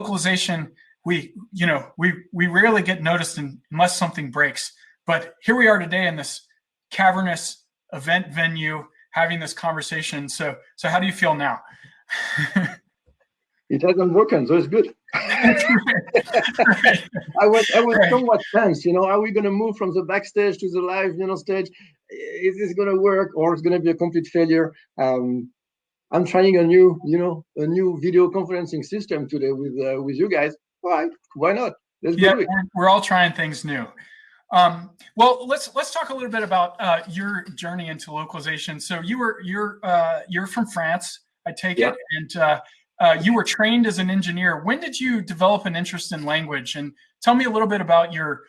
localization, we rarely get noticed unless something breaks. But here we are today in this cavernous event venue having this conversation. So how do you feel now? It hasn't broken, so it's good. Right. I was Right. somewhat tense. Are we going to move from the backstage to the live, stage? Is this going to work, or it's going to be a complete failure? I'm trying a new video conferencing system today with you guys. Why not? Let's go do it. We're all trying things new. Well, let's talk a little bit about your journey into localization. So you're from France, I take it, and you were trained as an engineer. When did you develop an interest in language? And tell me a little bit about your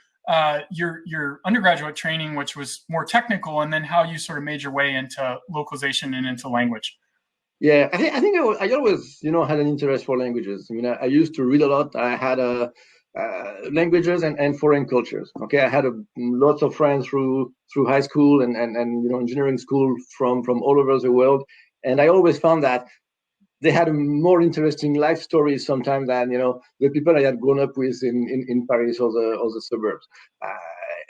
undergraduate training, which was more technical, and then how you sort of made your way into localization and into language. Yeah, I think I always had an interest for languages. I mean, I used to read a lot. I had languages and foreign cultures. Okay, I had lots of friends through high school and engineering school from all over the world, and I always found that they had a more interesting life stories sometimes than the people I had grown up with in Paris or the suburbs.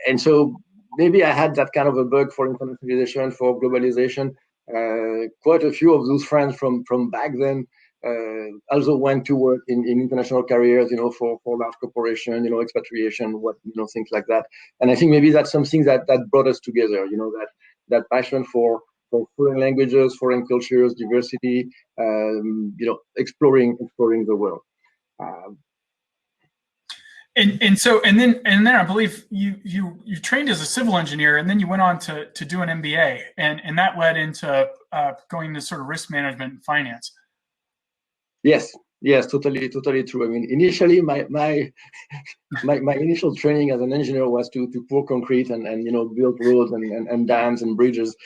And so maybe I had that kind of a bug for internationalization, for globalization. Quite a few of those friends from back then also went to work in international careers, for large corporation, expatriation, things like that. And I think maybe that's something that brought us together, that passion for foreign languages, foreign cultures, diversity, exploring the world. And then I believe you trained as a civil engineer, and then you went on to do an MBA, and that led into going to sort of risk management and finance. Yes, totally true. I mean, initially my initial training as an engineer was to pour concrete and build roads and dams and bridges,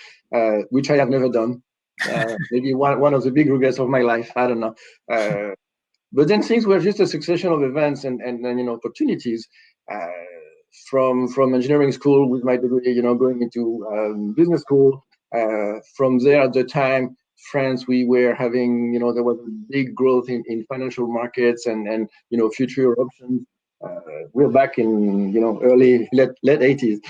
which I have never done. Maybe one of the big regrets of my life. I don't know. But then things were just a succession of events and opportunities. From engineering school with my degree, going into business school. From there, at the time, France, we were having, there was a big growth in financial markets and future options. We're back in, early, late 80s,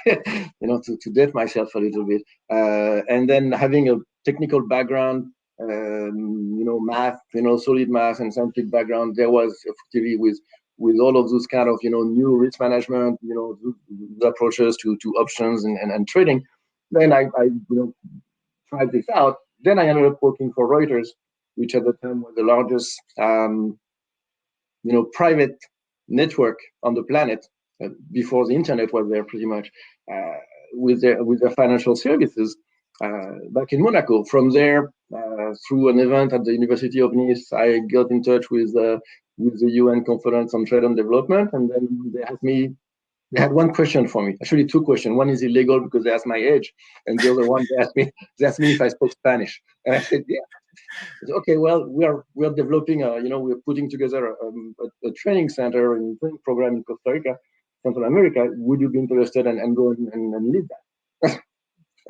to date myself a little bit. And then having a technical background, math, solid math and scientific background, there was effectively with all of those kind of, new risk management, the approaches to options and trading. Then I tried this out. Then I ended up working for Reuters, which at the time was the largest, private network on the planet before the internet was there, pretty much, with their financial services back in Monaco. From there, through an event at the University of Nice, I got in touch with the UN Conference on Trade and Development, and then they asked me. They had one question for me, actually two questions. One is illegal because they asked my age, and the other one they asked me if I spoke Spanish, and I said yeah. I said, okay, well we're developing we're putting together a training center and training program in Costa Rica, Central America. Would you be interested and go and lead that?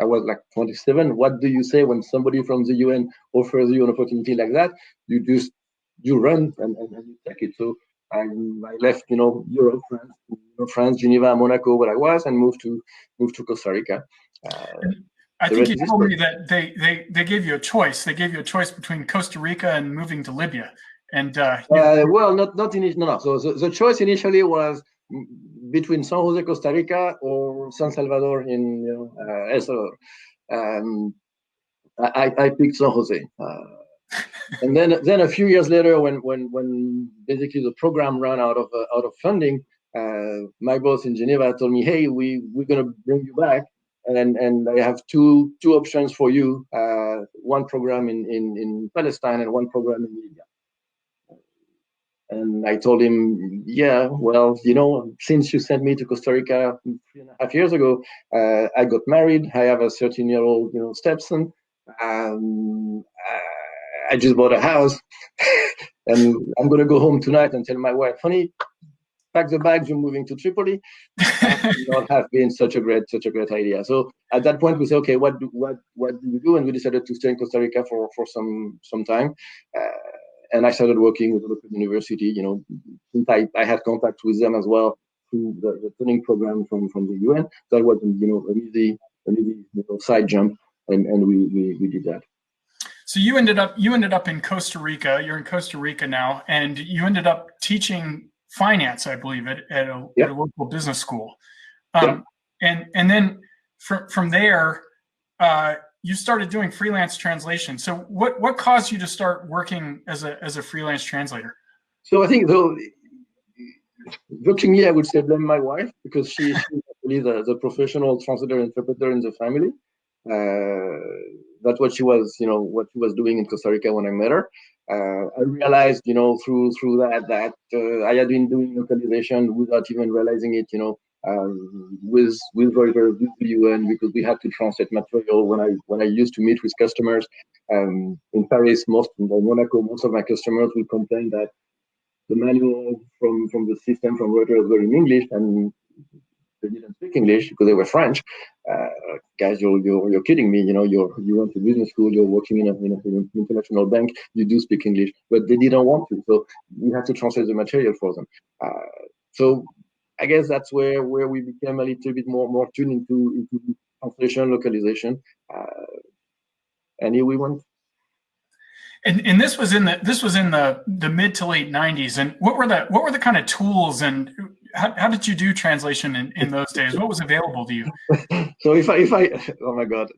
I was like 27. What do you say when somebody from the UN offers you an opportunity like that? You run and you take it. So I left, Europe, France, Geneva, Monaco, where I was, and moved to Costa Rica. I think you told me that they gave you a choice. They gave you a choice between Costa Rica and moving to Libya. And well, not initially. No. So the choice initially was between San Jose, Costa Rica, or San Salvador in El Salvador. I picked San Jose. And then a few years later, when basically the program ran out of funding, my boss in Geneva told me, "Hey, we're gonna bring you back, and I have two options for you. One program in Palestine and one program in Libya." And I told him, "Yeah, well, since you sent me to Costa Rica 3.5 years ago, I got married. I have a 13-year-old, stepson. I just bought a house, and I'm gonna go home tonight and tell my wife, honey, pack the bags, you're moving to Tripoli." That would not have been such a great idea. So at that point, we said, okay, what do we do? And we decided to stay in Costa Rica for some time. and I started working with the local university. Since I had contact with them as well through the training program from the UN. That was an easy side jump, and we did that. So you ended up in Costa Rica. You're in Costa Rica now, and you ended up teaching finance, I believe, at a local business school. And then from there, you started doing freelance translation. So what caused you to start working as a freelance translator? So I think, though, jokingly, I would say blame my wife, because she's actually the professional translator interpreter in the family. That's what she was doing in Costa Rica when I met her. I realized, through that I had been doing localization without even realizing it, with Reuters, with the UN, because we had to translate material when I used to meet with customers. In Paris, in Monaco, most of my customers will complain that the manual from the system from Reuters were in English, and they didn't speak English because they were French. Guys, you're kidding me. You went to business school, you're working in an international bank, you do speak English, but they didn't want to. So we had to translate the material for them. So I guess that's where we became a little bit more tuned into translation, localization, and here we went. And this was in the mid to late 90s. And what were the kind of tools, and how did you do translation in those days? What was available to you? So if I oh my God,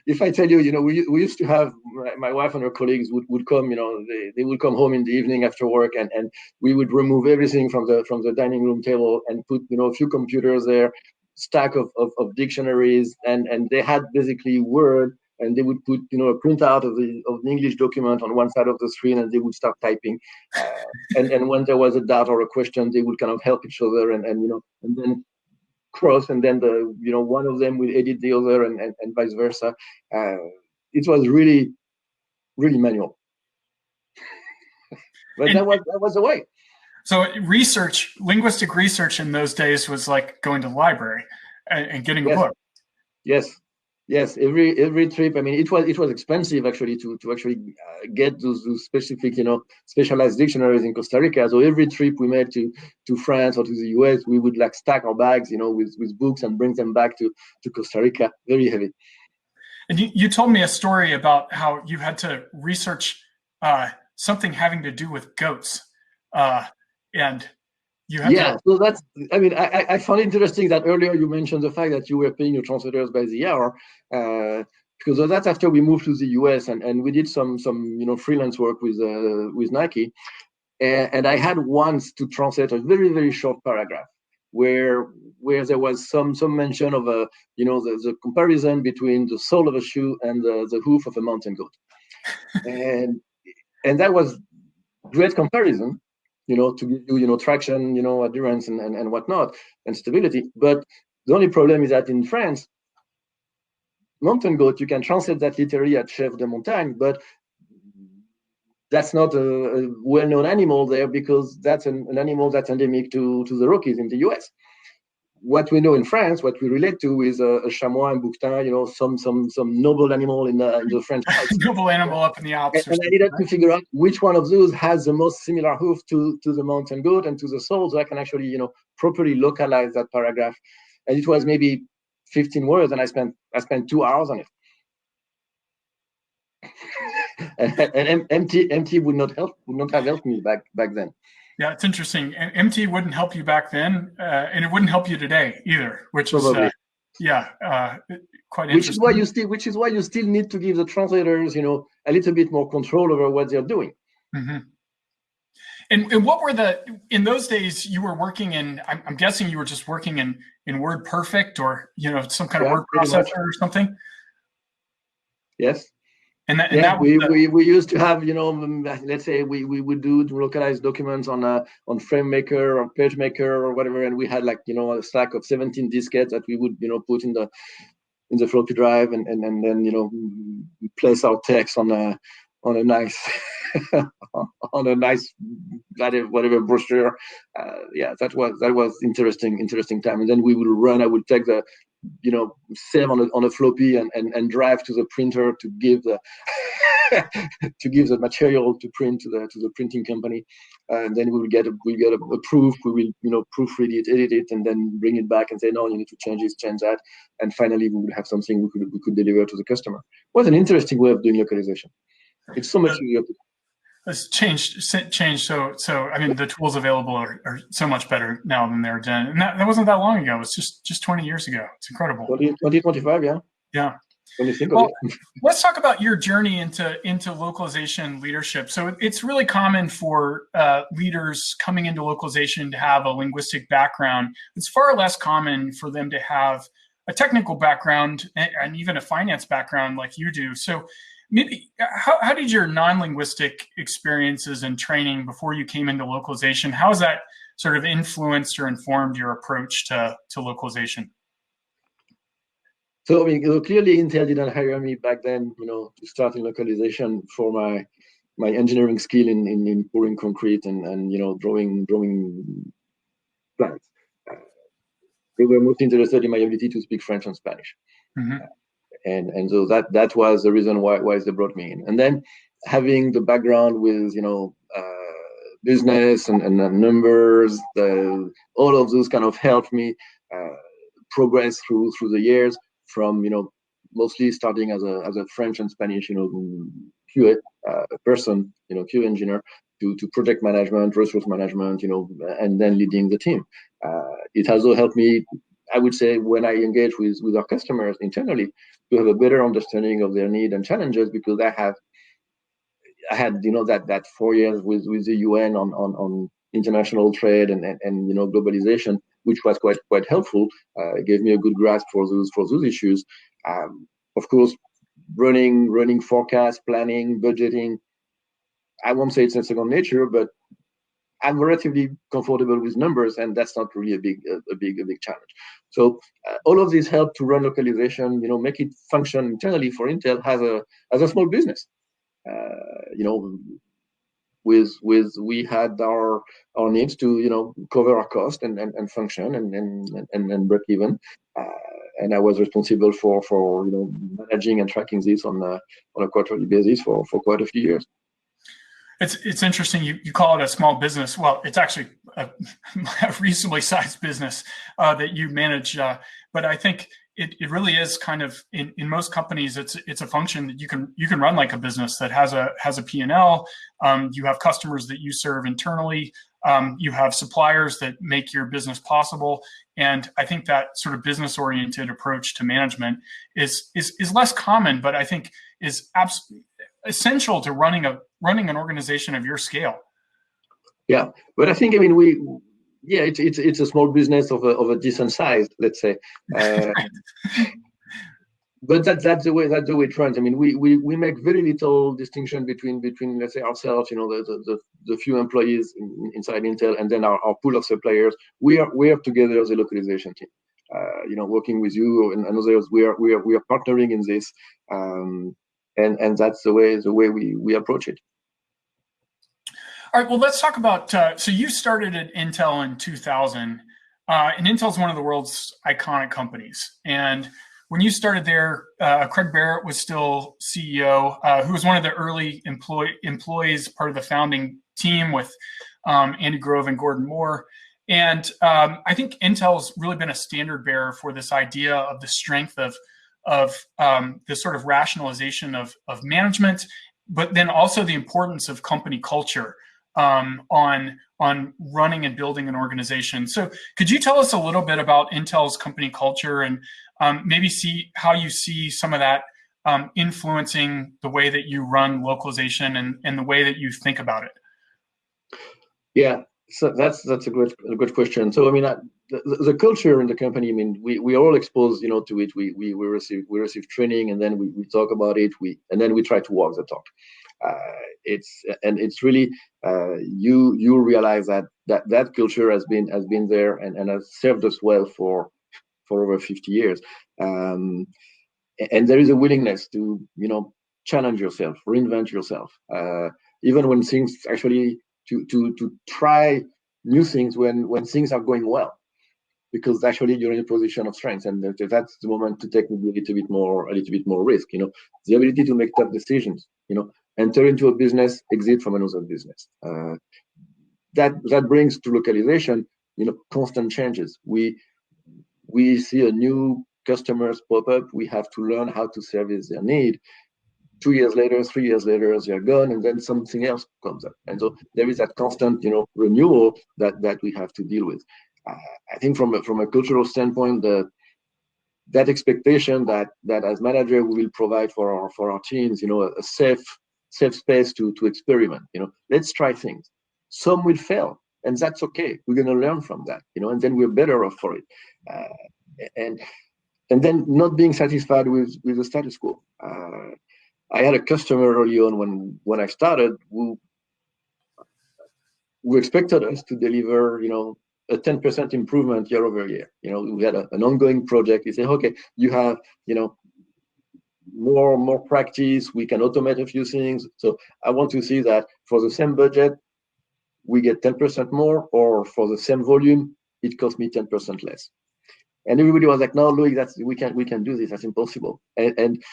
if I tell you, we used to have, my wife and her colleagues would come, they would come home in the evening after work, and we would remove everything from the dining room table and put, a few computers there, stack of dictionaries, and they had basically Word, and they would put, a printout of the English document on one side of the screen, and they would start typing. And when there was a doubt or a question, they would kind of help each other, and then cross, and then one of them will edit the other, and vice versa. It was really, really manual. But that was the way. So linguistic research in those days was like going to the library and getting a book. Yes. Every trip. I mean, it was expensive actually to actually get those specific, specialized dictionaries in Costa Rica. So every trip we made to France or to the US, we would like stack our bags, with books and bring them back to Costa Rica. Very heavy. And you told me a story about how you had to research something having to do with goats, and you had So that's, I mean, I found it interesting that earlier you mentioned the fact that you were paying your translators by the hour, because that's after we moved to the US, and we did some freelance work with Nike, and I had once to translate a very, very short paragraph where there was some mention of the comparison between the sole of a shoe and the hoof of a mountain goat, and that was great comparison, to give you, traction, adherence and whatnot, and stability. But the only problem is that in France, mountain goat, you can translate that literally at chef de montagne, but that's not a well-known animal there, because that's an animal that's endemic to the Rockies in the US. What we know in France, what we relate to, is a chamois and bouquetin, some noble animal in the French Alps. Noble animal up in the Alps. And I needed to figure out which one of those has the most similar hoof to the mountain goat and to the sole, so I can actually, properly localize that paragraph. And it was maybe 15 words, and I spent 2 hours on it. and MT would not have helped me back then. Yeah, it's interesting. And MT wouldn't help you back then, and it wouldn't help you today either, which Probably. is quite interesting. Which is why you still need to give the translators, a little bit more control over what they're doing. Mm-hmm. And what were in those days you were working in? I'm guessing you were just working in WordPerfect, or some kind of word processor or something. Yes. And we used to have, let's say we would do localized documents on FrameMaker or PageMaker or whatever, and we had a stack of 17 diskettes that we would put in the floppy drive, and then place our text on a nice on a nice whatever brochure. That was interesting time. And then we would run. I would take the save on a floppy and drive to the printer to give the to give the material to print to the printing company, and then we'll get approved. We will proofread it, edit it, and then bring it back and say, no, you need to change this, change that, and finally we will have something we could deliver to the customer. It was an interesting way of doing localization. It's so much easier. It's changed. So I mean, the tools available are so much better now than they were then, and that wasn't that long ago. It's just 20 years ago. It's incredible. 2025, yeah. Yeah. When you think of it. Let's talk about your journey into localization leadership. So it's really common for leaders coming into localization to have a linguistic background. It's far less common for them to have a technical background and even a finance background like you do. So maybe how did your non-linguistic experiences and training before you came into localization, how has that sort of influenced or informed your approach to localization? So I mean, clearly Intel didn't hire me back then, to start in localization for my engineering skill in pouring concrete and drawing plans. They were most interested in my ability to speak French and Spanish. Mm-hmm. And so that was the reason why they brought me in. And then having the background with business and numbers, all of those kind of helped me progress through the years, from mostly starting as a French and Spanish QA person, QA engineer, to project management, resource management, and then leading the team. It also helped me, I would say, when I engage with our customers internally, to have a better understanding of their need and challenges, because I had that 4 years with the UN on international trade and globalization, which was quite helpful. It gave me a good grasp for those issues. Of course, running forecast, planning, budgeting. I won't say it's in second nature, but I'm relatively comfortable with numbers, and that's not really a big challenge. So all of this helped to run localization, make it function internally for Intel as a small business. We had our needs to cover our cost and function and break even, and I was responsible for managing and tracking this on a quarterly basis for quite a few years. It's interesting you call it a small business. Well, it's actually a reasonably sized business that you manage, but I think it really is kind of in most companies it's a function that you can run like a business that has a P&L. You have customers that you serve internally. You have suppliers that make your business possible, and I think that sort of business oriented approach to management is less common, but I think is absolutely essential to running an organization of your scale. Yeah, but I think it's a small business of a decent size, let's say. But that's the way it runs. I mean, we make very little distinction between let's say ourselves, the few employees inside Intel, and then our pool of suppliers. We are together as a localization team. Working with you and others, we are partnering in this, and that's the way we approach it. All right, well, let's talk about, so you started at Intel in 2000, and Intel's one of the world's iconic companies. And when you started there, Craig Barrett was still CEO, who was one of the early employees, part of the founding team with Andy Grove and Gordon Moore. And I think Intel's really been a standard bearer for this idea of the strength of this sort of rationalization of management, but then also the importance of company culture on running and building an organization. So could you tell us a little bit about Intel's company culture and maybe see how you see some of that influencing the way that you run localization and the way that you think about it? Yeah, so that's a good question. So I mean, the culture in the company. I mean, we are all exposed, to it. We receive training, and then we talk about it. And then we try to walk the talk. It's really you realize that culture has been there and has served us well for over 50 years. And there is a willingness to challenge yourself, reinvent yourself, even when things actually to try new things when things are going well. because actually you're in a position of strength, and that's the moment to take maybe a little bit more risk. The ability to make tough decisions. Enter into a business, exit from another business. That brings to localization, constant changes. We see a new customers pop up. We have to learn how to service their need. 2 years later, 3 years later, they're gone, and then something else comes up. And so there is that constant, renewal that we have to deal with. I think from a cultural standpoint, that expectation that as manager we will provide for our teams, a safe space to experiment. Let's try things. Some will fail, and that's okay. We're going to learn from that, and then we're better off for it. And then not being satisfied with the status quo. I had a customer early on when I started who expected us to deliver, a 10% improvement year over year. We had an ongoing project. He said, okay, you have, more practice. We can automate a few things. So I want to see that for the same budget, we get 10% more, or for the same volume, it costs me 10% less. And everybody was like, no, Loïc, we can do this. That's impossible. And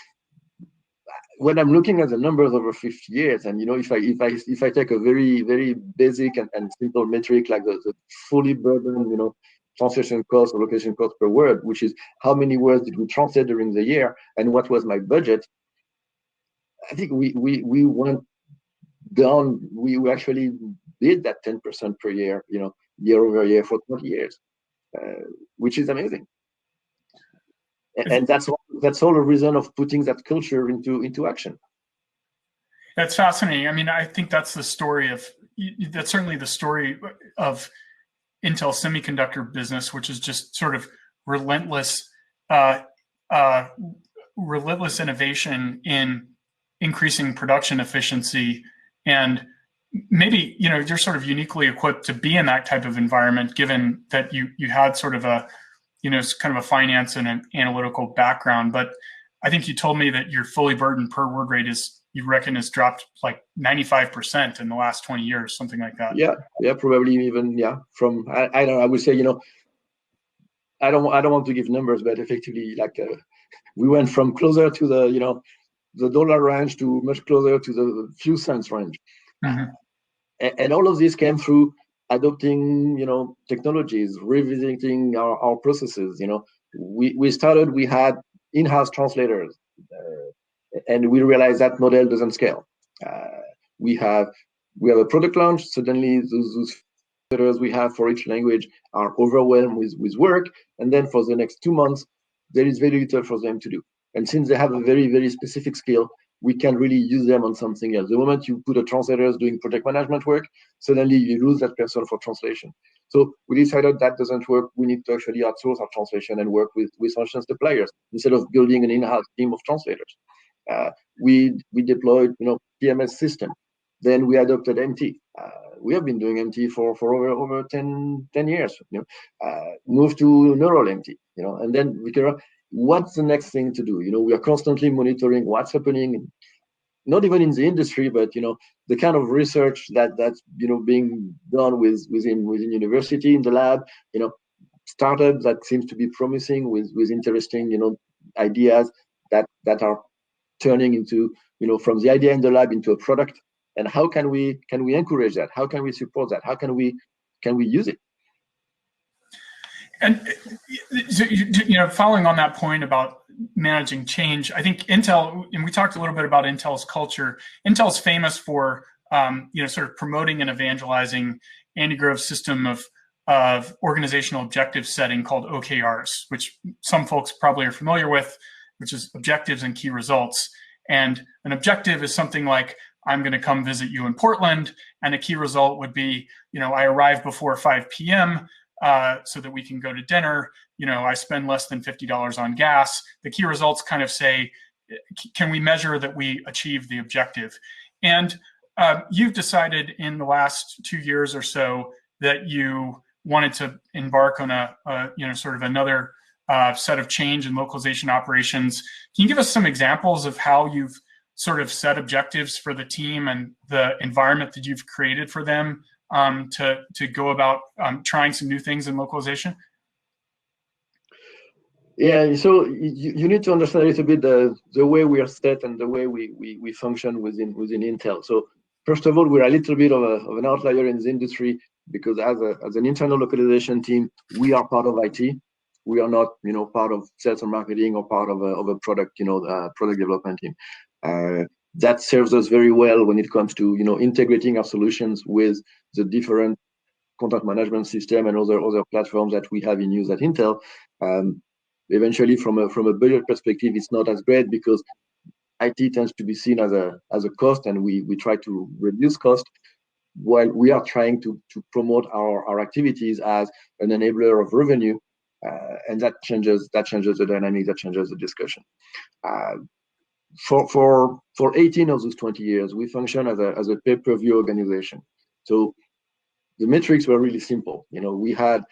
when I'm looking at the numbers over 50 years, and if I take a very, very basic and simple metric like the fully burdened, translation cost or location cost per word, which is how many words did we translate during the year, and what was my budget, I think we went down. We actually did that 10% per year, year over year for 20 years, which is amazing. And that's all a reason of putting that culture into action. That's fascinating. I mean, I think that's certainly the story of Intel semiconductor business, which is just sort of relentless innovation in increasing production efficiency. And maybe, you're sort of uniquely equipped to be in that type of environment, given that you had sort of a kind of a finance and an analytical background. But I think you told me that your fully burdened per word rate you reckon has dropped like 95% in the last 20 years, something like that. Yeah, probably even, from, I don't know, I would say, I don't want to give numbers, but effectively, like, we went from closer to the dollar range to much closer to the few cents range. Mm-hmm. And all of this came through adopting, technologies, revisiting our processes. We had in-house translators, and we realized that model doesn't scale. We have a product launch. Suddenly, those translators we have for each language are overwhelmed with work, and then for the next 2 months, there is very little for them to do. And since they have a very, very specific skill, we can really use them on something else. The moment you put a translator doing project management work, suddenly you lose that person for translation. So we decided that doesn't work. We need to actually outsource our translation and work with solution suppliers instead of building an in-house team of translators. We deployed, PMS system. Then we adopted MT. We have been doing MT for over 10 years. Moved to neural MT. And then we can. What's the next thing to do? We are constantly monitoring what's happening, not even in the industry, but the kind of research that's being done within university in the lab, startups that seems to be promising with interesting ideas that are turning into from the idea in the lab into a product. And how can we encourage that? How can we support that? How can we use it? And following on that point about managing change, I think Intel, and we talked a little bit about Intel's culture. Intel's famous for sort of promoting and evangelizing Andy Grove's system of organizational objective setting called OKRs, which some folks probably are familiar with, which is objectives and key results. And an objective is something like, I'm going to come visit you in Portland, and a key result would be, I arrive before 5 p.m. So that we can go to dinner. I spend less than $50 on gas. The key results kind of say, can we measure that we achieve the objective? And you've decided in the last 2 years or so that you wanted to embark on a sort of another set of change in localization operations. Can you give us some examples of how you've sort of set objectives for the team and the environment that you've created for them to go about trying some new things in localization? Yeah, so you need to understand a little bit the way we are set and the way we function within Intel. So first of all, we're a little bit of an outlier in this industry because as an internal localization team, we are part of IT. We are not, part of sales and marketing or part of a product, product development team. That serves us very well when it comes to, integrating our solutions with the different content management system and other platforms that we have in use at Intel. Eventually, from a budget perspective, it's not as great because IT tends to be seen as a cost, and we try to reduce cost while we are trying to promote our activities as an enabler of revenue, and that changes the dynamic, that changes the discussion. For 18 of those 20 years, we function as a pay-per-view organization. So the metrics were really simple. We had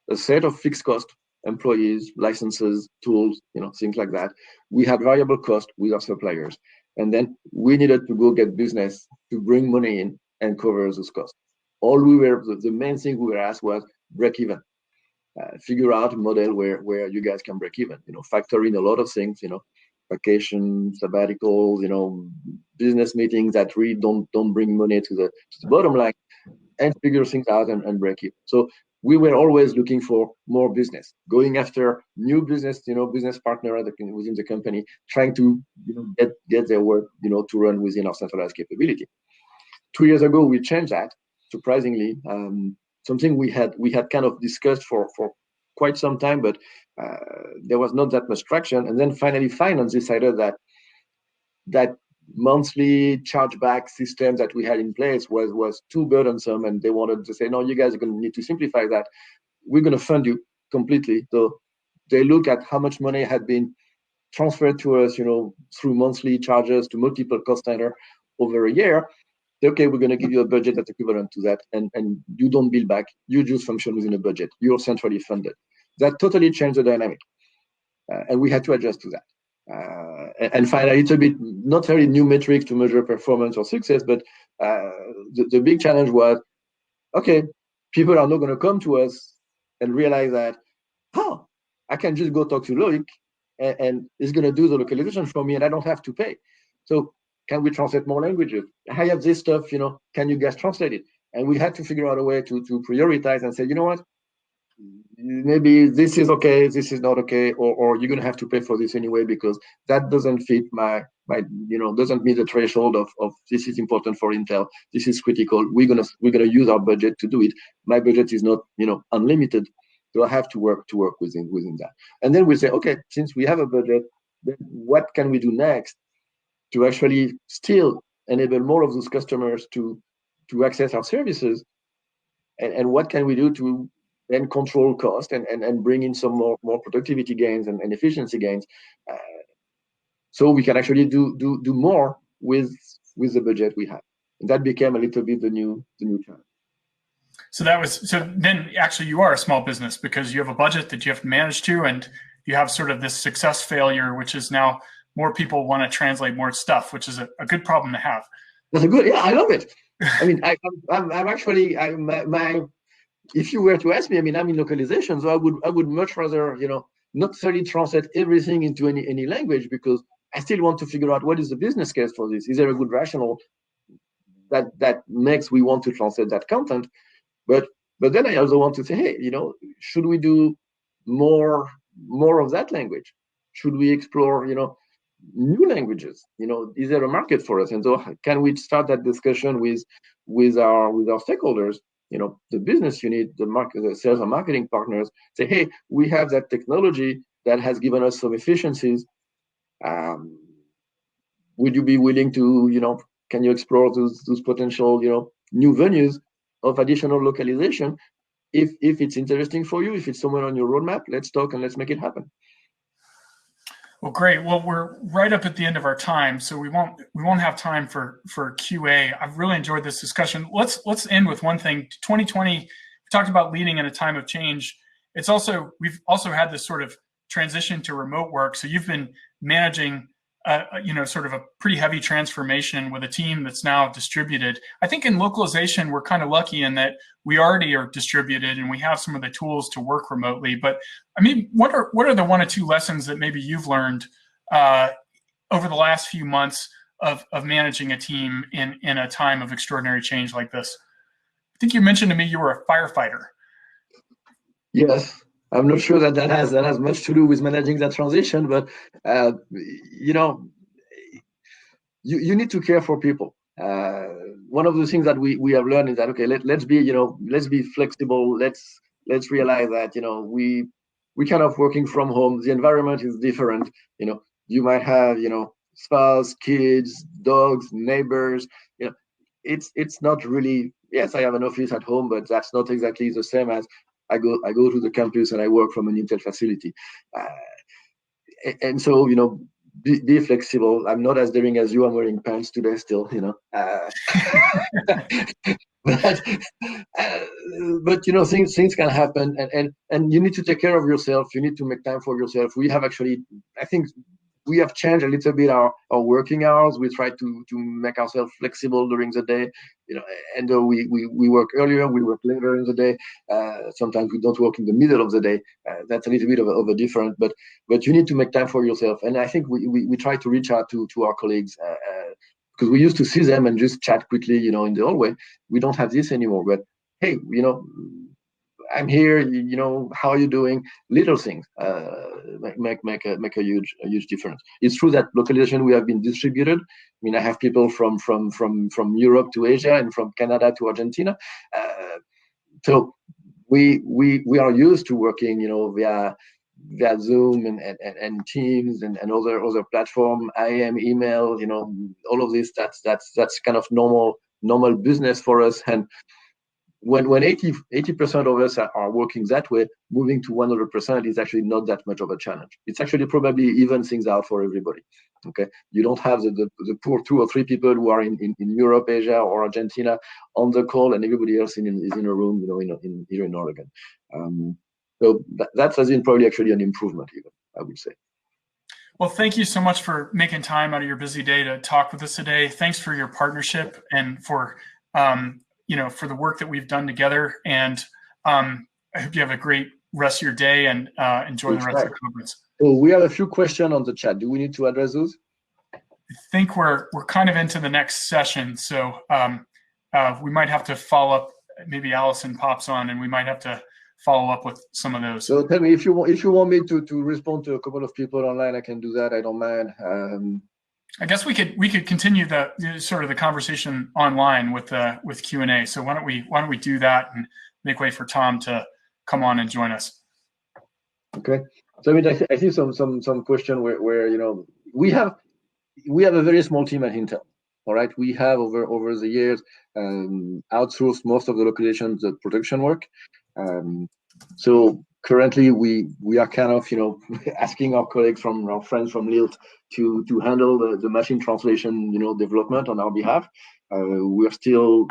a set of fixed cost, employees, licenses, tools, things like that. We had variable cost with our suppliers. And then we needed to go get business to bring money in and cover those costs. The main thing we were asked was break even. Figure out a model where you guys can break even, factor in a lot of things, vacation, sabbaticals, business meetings that really don't bring money to the bottom line, and figure things out and break even. So we were always looking for more business, going after new business, business partner within the company, trying to get their work, to run within our centralized capability. 2 years ago, we changed that, surprisingly. Something we had kind of discussed for quite some time, but there was not that much traction. And then finally, finance decided that monthly chargeback system that we had in place was too burdensome, and they wanted to say, no, you guys are going to need to simplify that. We're going to fund you completely. So they look at how much money had been transferred to us, through monthly charges to multiple cost center over a year. Okay, we're going to give you a budget that's equivalent to that, and you don't bill back. You just function within a budget. You're centrally funded. That totally changed the dynamic, and we had to adjust to that. And find a little bit, not very new metrics to measure performance or success, but the big challenge was, okay, people are not going to come to us and realize that, I can just go talk to Loïc and he's going to do the localization for me and I don't have to pay. So can we translate more languages? I have this stuff, can you guys translate it? And we had to figure out a way to prioritize and say, you know what? Maybe this is okay, this is not okay, or you're going to have to pay for this anyway because that doesn't fit my doesn't meet the threshold of this is important for Intel, this is critical, we're gonna use our budget to do it. My budget is not unlimited, so I have to work within that. And then we say, okay, since we have a budget, then what can we do next to actually still enable more of those customers to access our services, and what can we do to then control cost and bring in some more productivity gains and efficiency gains, so we can actually do more with the budget we have. And that became a little bit the new challenge. So then actually you are a small business because you have a budget that you have to manage to, and you have sort of this success failure, which is now more people want to translate more stuff, which is a good problem to have. That's I love it. I mean, I'm actually, if you were to ask me, I'm in localization, so I would much rather, not necessarily translate everything into any language, because I still want to figure out what is the business case for this. Is there a good rationale that makes we want to translate that content? But then I also want to say, hey, should we do more of that language? Should we explore, new languages? Is there a market for us? And so can we start that discussion with our stakeholders? The business unit, the sales and marketing partners, say, hey, we have that technology that has given us some efficiencies. Would you be willing to, can you explore those potential, new venues of additional localization? If it's interesting for you, if it's somewhere on your roadmap, let's talk and let's make it happen. Well, great. Well, we're right up at the end of our time, so we won't have time for QA. I've really enjoyed this discussion. Let's end with one thing. 2020, we talked about leading in a time of change. We've also had this sort of transition to remote work. So you've been managing sort of a pretty heavy transformation with a team that's now distributed. I think in localization, we're kind of lucky in that we already are distributed and we have some of the tools to work remotely. But I mean, what are the 1 or 2 lessons that maybe you've learned over the last few months of managing a team in a time of extraordinary change like this? I think you mentioned to me you were a firefighter. Yes, I'm not sure that has much to do with managing that transition, but you need to care for people. One of the things that we have learned is that, okay, let's be flexible. Let's realize that we kind of working from home. The environment is different. You might have spouse, kids, dogs, neighbors. It's not really. Yes, I have an office at home, but that's not exactly the same as I go to the campus and I work from an Intel facility. And so be flexible. I'm not as daring as you. I'm wearing pants today still, but things can happen, and you need to take care of yourself. You need to make time for yourself. We have actually, I think, we have changed a little bit our working hours. We try to make ourselves flexible during the day, and though we work earlier, we work later in the day. Sometimes we don't work in the middle of the day. That's a little bit of a different, but you need to make time for yourself. And I think we try to reach out to our colleagues, because we used to see them and just chat quickly, in the hallway. We don't have this anymore, but hey, I'm here, how are you doing? Little things make a huge difference. It's true that localization, we have been distributed. I mean, I have people from Europe to Asia and from Canada to Argentina. So we are used to working, via Zoom and Teams and other platform, IM, email, all of this. That's kind of normal business for us. And when 80% of us are working that way, moving to 100% is actually not that much of a challenge. It's actually probably even things out for everybody. Okay, you don't have the poor 2 or 3 people who are in Europe, Asia, or Argentina on the call, and everybody else is in a room, here in Oregon. So that has been probably actually an improvement, even, I would say. Well, thank you so much for making time out of your busy day to talk with us today. Thanks for your partnership and for for the work that we've done together. And I hope you have a great rest of your day and enjoy the rest of the conference. So we have a few questions on the chat. Do we need to address those? I think we're kind of into the next session. So we might have to follow up. Maybe Allison pops on and we might have to follow up with some of those. So tell me, if you want me to respond to a couple of people online, I can do that. I don't mind. I guess we could continue the sort of the conversation online with Q&A. So why don't we do that and make way for Tom to come on and join us? Okay. So I mean, I see some question where we have a very small team at Intel. All right, we have over the years outsourced most of the localization, the production work. So currently we are kind of asking our colleagues our friends from Lilt to handle the machine translation development on our behalf. We're still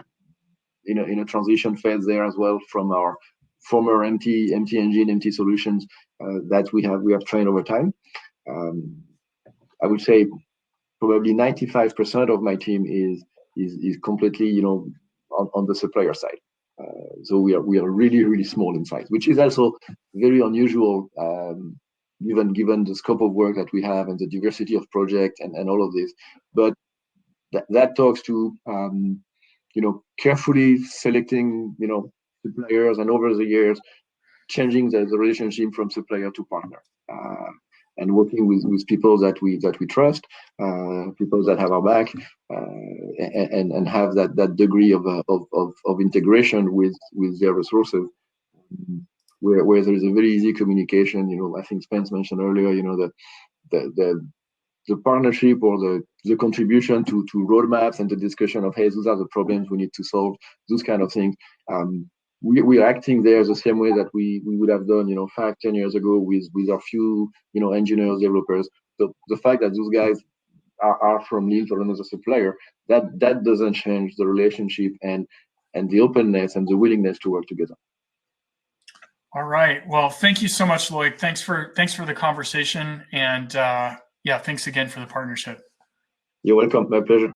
in a transition phase there as well from our former empty engine, empty solutions that we have trained over time. I would say probably 95% of my team is completely on the supplier side. So we are really small in size, which is also very unusual given the scope of work that we have and the diversity of projects and all of this. But that talks to carefully selecting suppliers, and over the years changing the relationship from supplier to partner, and working with people that we trust, people that have our back, and have that degree of integration with their resources, where there is a very easy communication. I think Spence mentioned earlier, the partnership or the contribution to roadmaps and the discussion of, hey, those are the problems we need to solve, those kind of things. We are acting there the same way that we would have done 5-10 years ago with our few engineers, developers. So the fact that those guys are from Lilt or another supplier, that doesn't change the relationship and the openness and the willingness to work together. All right. Well, thank you so much, Loïc. Thanks for the conversation, and Yeah, thanks again for the partnership. You're welcome. My pleasure.